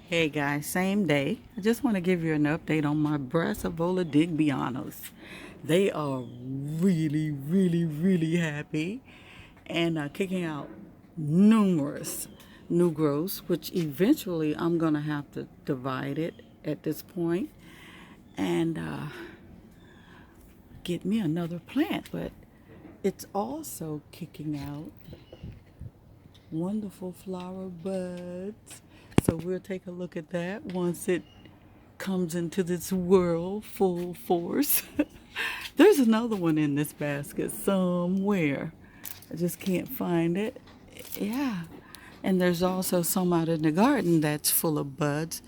Hey guys, same day. I just want to give you an update on my Brassavola Digbyanas. They are really happy and kicking out numerous new growths, which eventually I'm going to have to divide it at this point and get me another plant. But it's also kicking out wonderful flower buds. So we'll take a look at that once it comes into this world full force. There's another one in this basket somewhere. I just can't find it. Yeah. And there's also some out in the garden that's full of buds.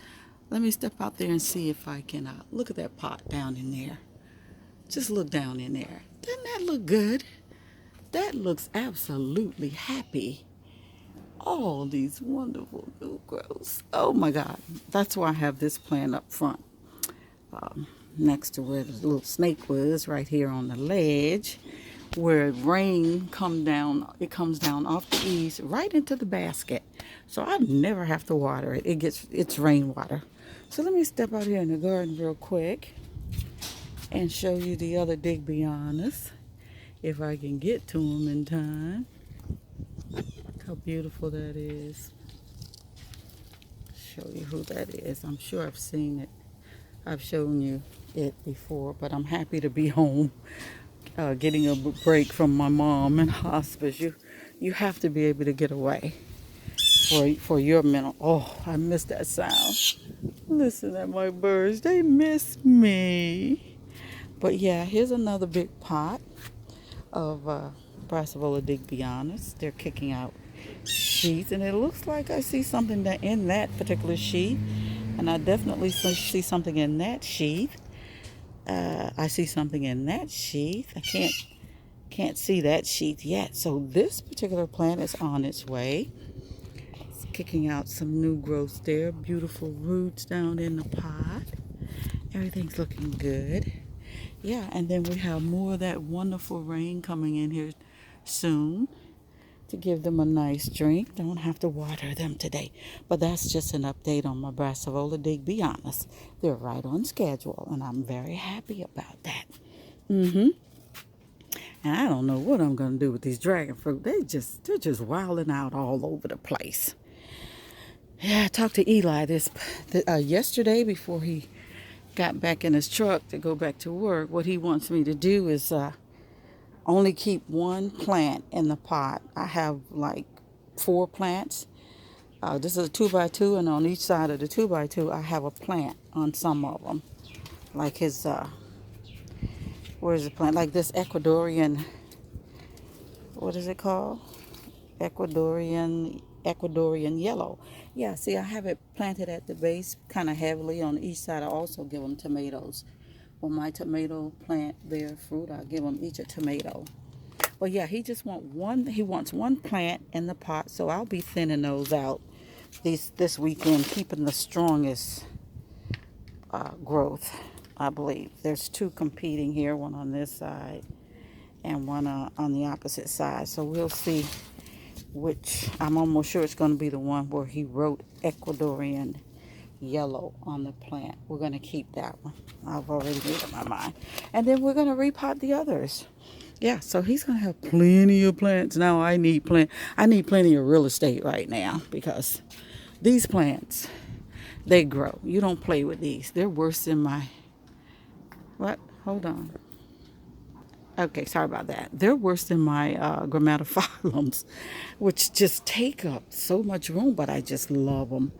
Let me step out there and see if I can look at that pot down in there. Just look down in there. Doesn't that look good? That looks absolutely happy. All these wonderful new growths. Oh my God. That's why I have this plant up front. Next to where the little snake was, right here on the ledge, where rain it comes down off the eaves right into the basket. So I never have to water it. It's rainwater. So let me step out here in the garden real quick and show you the other Digby-Anas, if I can get to them in time. Look how beautiful that is. Show you who that is. I'm sure I've seen it. I've shown you it before, but I'm happy to be home, getting a break from my mom in hospice. You have to be able to get away for your mental. Oh, I miss that sound. Listen at my birds. They miss me. But yeah, here's another big pot of Brassavola Digbyana. They're kicking out sheath, and it looks like I see something in that particular sheath, and I definitely see something in that sheath. I see something in that sheath. I can't see that sheath yet. So this particular plant is on its way. It's kicking out some new growth there. Beautiful roots down in the pot. Everything's looking good. Yeah, and then we have more of that wonderful rain coming in here soon to give them a nice drink. Don't have to water them today. But that's just an update on my Brassavola Digbyana. They're right on schedule, and I'm very happy about that. And I don't know what I'm going to do with these dragon fruit. They're just wilding out all over the place. Yeah, I talked to Eli yesterday before he got back in his truck to go back to work. What he wants me to do is only keep one plant in the pot. I have like 4 plants. This is a 2x2, and on each side of the 2x2, I have a plant on some of them. Like his, where's the plant? Like this Ecuadorian, what is it called? Ecuadorian yellow. Yeah, see, I have it planted at the base kind of heavily. On each side, I also give them tomatoes. When my tomato plant bear fruit, I give them each a tomato. Well, yeah, he wants one plant in the pot, so I'll be thinning those out this weekend, keeping the strongest growth, I believe. There's 2 competing here, one on this side and one on the opposite side. So we'll see which. I'm almost sure it's going to be the one where he wrote Ecuadorian yellow on the plant. We're going to keep that one. I've already made up my mind. And then we're going to repot the others. Yeah, so he's going to have plenty of plants. Now I need plenty of real estate right now, because these plants, they grow. You don't play with these. They're worse than my... What? Hold on. Okay, sorry about that. They're worse than my grammatophyllums, which just take up so much room, but I just love them.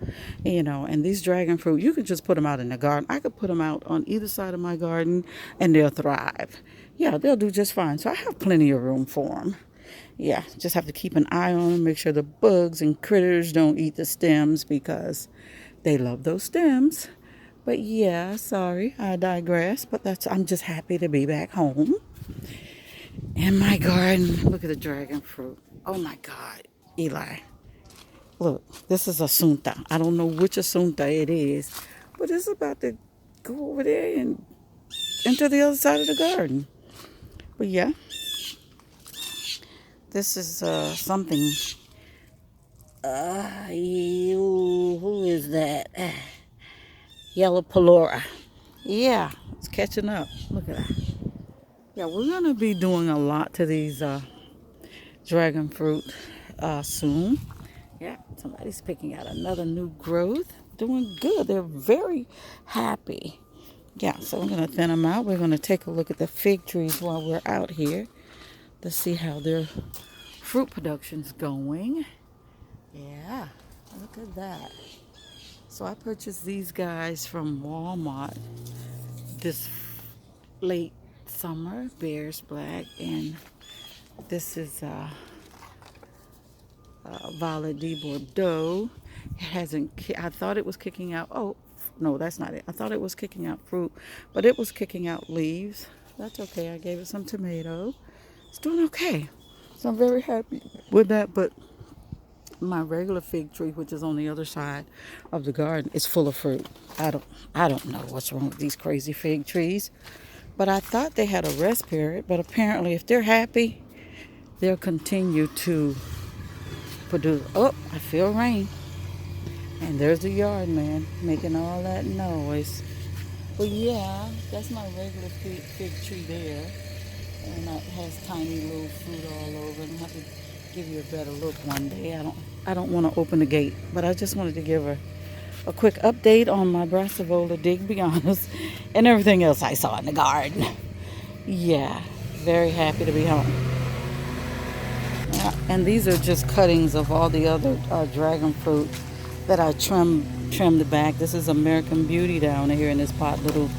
And these dragon fruit, you could just put them out in the garden. I could put them out on either side of my garden, and they'll thrive. Yeah, they'll do just fine. So I have plenty of room for them. Yeah, just have to keep an eye on them, make sure the bugs and critters don't eat the stems, because they love those stems. But yeah, sorry, I digress. But I'm just happy to be back home in my garden. Look at the dragon fruit. Oh my God, Eli. Look, this is Asunta. I don't know which Asunta it is, but it's about to go over there and into the other side of the garden. But yeah, this is something Who is that? Yellow Pelora. Yeah, it's catching up. Look at that. Yeah, we're gonna be doing a lot to these dragon fruit soon. Yeah, somebody's picking out another new growth. Doing good. They're very happy. Yeah, so we're gonna thin them out. We're gonna take a look at the fig trees while we're out here to see how their fruit production's going. Yeah, look at that. So I purchased these guys from Walmart this late summer, Bears Black, and this is Violet de Bordeaux. It hasn't. I thought it was kicking out. Oh no, that's not it. I thought it was kicking out fruit, but it was kicking out leaves. That's okay. I gave it some tomato. It's doing okay. So I'm very happy with that. But my regular fig tree, which is on the other side of the garden, is full of fruit. I don't know what's wrong with these crazy fig trees. But I thought they had a rest period. But apparently, if they're happy, they'll continue to produce. Oh, I feel rain. And there's the yard man making all that noise. But yeah, that's my regular fig tree there. And it has tiny little fruit all over. And I'll have to give you a better look one day. I don't want to open the gate, but I just wanted to give a quick update on my Brassavola Digbyana and everything else I saw in the garden. Yeah, very happy to be home. Yeah, and these are just cuttings of all the other dragon fruit that I trimmed back. This is American Beauty down here in this pot, little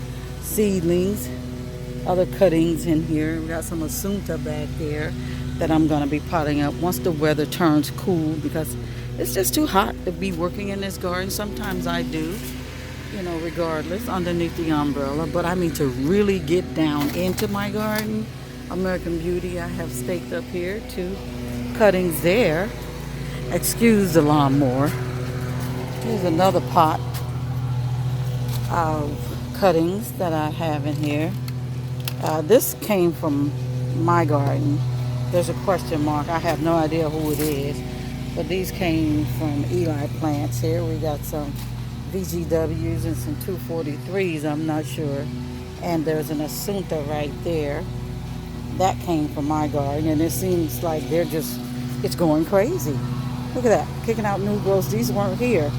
seedlings. Other cuttings in here. We got some Assunta back there that I'm going to be potting up once the weather turns cool, because it's just too hot to be working in this garden. Sometimes I do, regardless, underneath the umbrella. But I mean to really get down into my garden. American Beauty I have staked up here. 2 cuttings there. Excuse the lawnmower. Here's another pot of cuttings that I have in here. This came from my garden. There's a question mark. I have no idea who it is. But these came from Eli plants here. We got some VGWs and some 243s, I'm not sure. And there's an Assunta right there. That came from my garden. And it seems like it's going crazy. Look at that. Kicking out new growths. These weren't here.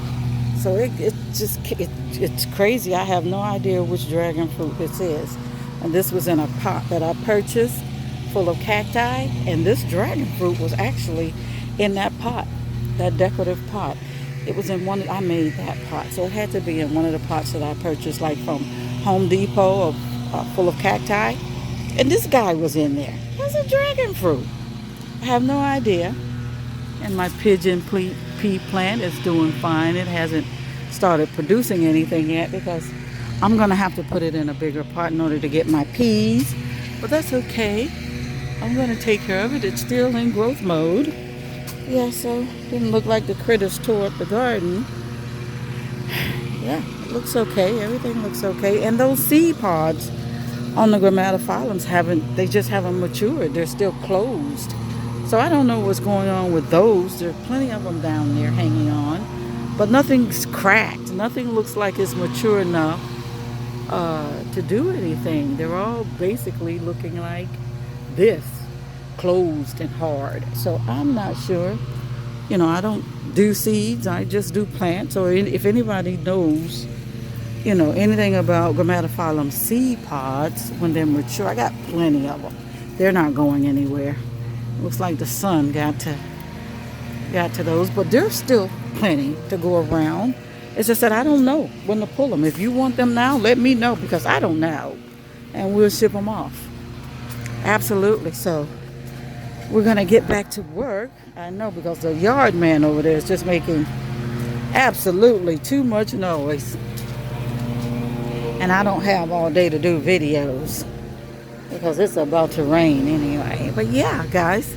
So it's crazy. I have no idea which dragon fruit this is. And this was in a pot that I purchased full of cacti. And this dragon fruit was actually in that pot, that decorative pot. It was in one, I made that pot. So it had to be in one of the pots that I purchased, like from Home Depot, full of cacti. And this guy was in there. That's a dragon fruit. I have no idea. And my pigeon pea plant is doing fine. It hasn't started producing anything yet because I'm going to have to put it in a bigger pot in order to get my peas. But that's okay. I'm going to take care of it. It's still in growth mode. Yeah, so didn't look like the critters tore up the garden. Yeah, it looks okay. Everything looks okay. And those seed pods on the grammatophyllums they just haven't matured. They're still closed. So I don't know what's going on with those. There are plenty of them down there hanging on. But nothing's cracked. Nothing looks like it's mature enough to do anything. They're all basically looking like this, closed and hard. So I'm not sure. I don't do seeds. I just do plants. So if anybody knows, anything about grammatophyllum seed pods when they're mature, I got plenty of them. They're not going anywhere. Looks like the sun got to those, but there's still plenty to go around. It's just that I don't know when to pull them. If you want them now, let me know, because I don't know, and we'll ship them off. Absolutely. So we're gonna get back to work. I know, because the yard man over there is just making absolutely too much noise, and I don't have all day to do videos because it's about to rain anyway. But yeah, guys,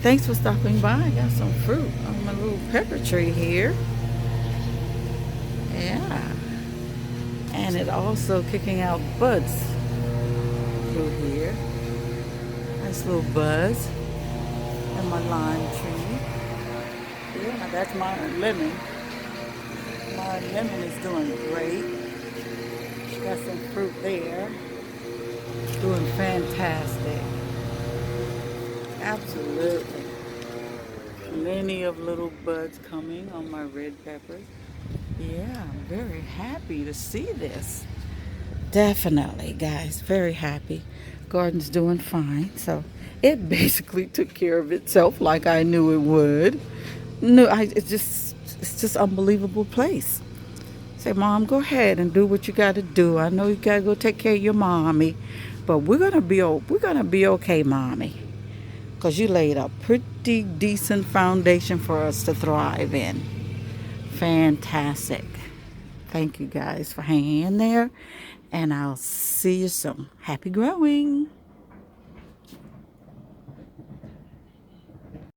thanks for stopping by. I got some fruit on my little pepper tree here. Yeah. And it also kicking out buds through here. Nice little buzz. And my lime tree. Yeah, Now that's my lemon. My lemon is doing great. Got some fruit there. Doing fantastic. Absolutely. Plenty of little buds coming on my red peppers. Yeah, I'm very happy to see this. Definitely, guys. Very happy. Garden's doing fine. So it basically took care of itself like I knew it would. No, it's just unbelievable place. Say, Mom, go ahead and do what you got to do. I know you got to go take care of your mommy, but we're gonna be okay, Mommy, because you laid a pretty decent foundation for us to thrive in. Fantastic. Thank you guys for hanging in there, and I'll see you soon. Happy growing.